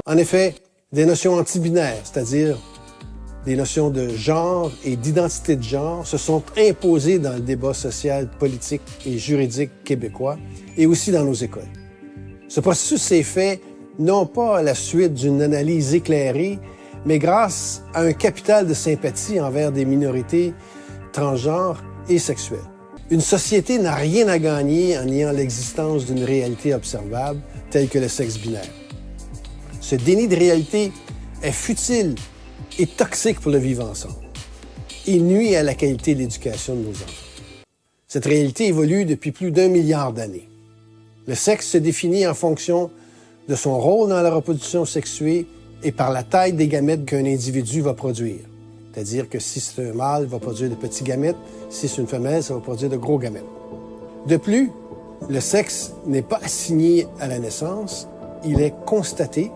En effet, des notions antibinaires, c'est-à-dire des notions de genre et d'identité de genre, se sont imposées dans le débat social, politique et juridique québécois et aussi dans nos écoles. Ce processus s'est fait non pas à la suite d'une analyse éclairée, mais grâce à un capital de sympathie envers des minorités transgenres et sexuelles. Une société n'a rien à gagner en niant l'existence d'une réalité observable telle que le sexe binaire. Ce déni de réalité est futile et toxique pour le vivre ensemble. Il nuit à la qualité de l'éducation de nos enfants. Cette réalité évolue depuis plus d'1 milliard d'années. Le sexe se définit en fonction de son rôle dans la reproduction sexuée et par la taille des gamètes qu'un individu va produire. C'est-à-dire que si c'est un mâle, il va produire de petits gamètes. Si c'est une femelle, ça va produire de gros gamètes. De plus, le sexe n'est pas assigné à la naissance, il est constaté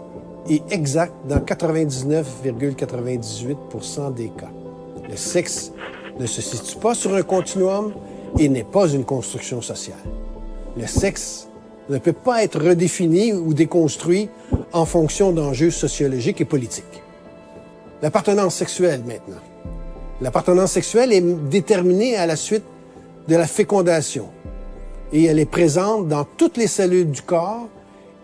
et exact dans 99,98% des cas. Le sexe ne se situe pas sur un continuum et n'est pas une construction sociale. Le sexe ne peut pas être redéfini ou déconstruit en fonction d'enjeux sociologiques et politiques. L'appartenance sexuelle, maintenant. L'appartenance sexuelle est déterminée à la suite de la fécondation et elle est présente dans toutes les cellules du corps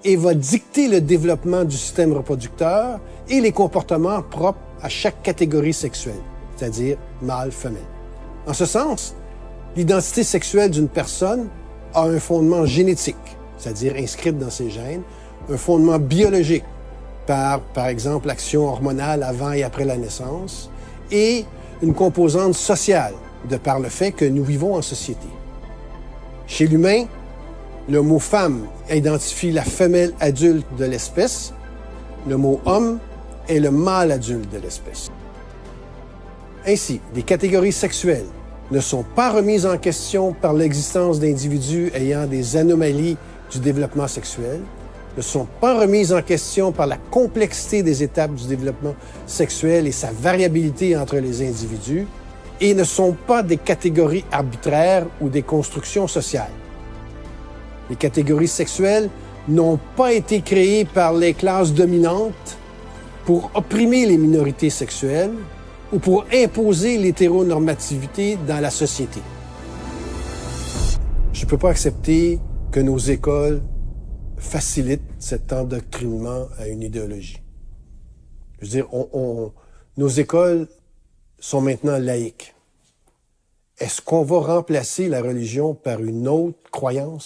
et va dicter le développement du système reproducteur et les comportements propres à chaque catégorie sexuelle, c'est-à-dire mâle, femelle. En ce sens, l'identité sexuelle d'une personne a un fondement génétique, c'est-à-dire inscrite dans ses gènes, un fondement biologique, par exemple, l'action hormonale avant et après la naissance, et une composante sociale, de par le fait que nous vivons en société. Chez l'humain, le mot « femme » identifie la femelle adulte de l'espèce, le mot « homme » est le mâle adulte de l'espèce. Ainsi, les catégories sexuelles ne sont pas remises en question par l'existence d'individus ayant des anomalies du développement sexuel, ne sont pas remises en question par la complexité des étapes du développement sexuel et sa variabilité entre les individus, et ne sont pas des catégories arbitraires ou des constructions sociales. Les catégories sexuelles n'ont pas été créées par les classes dominantes pour opprimer les minorités sexuelles ou pour imposer l'hétéronormativité dans la société. Je ne peux pas accepter que nos écoles facilite cet endoctrinement à une idéologie. Je veux dire, nos écoles sont maintenant laïques. Est-ce qu'on va remplacer la religion par une autre croyance?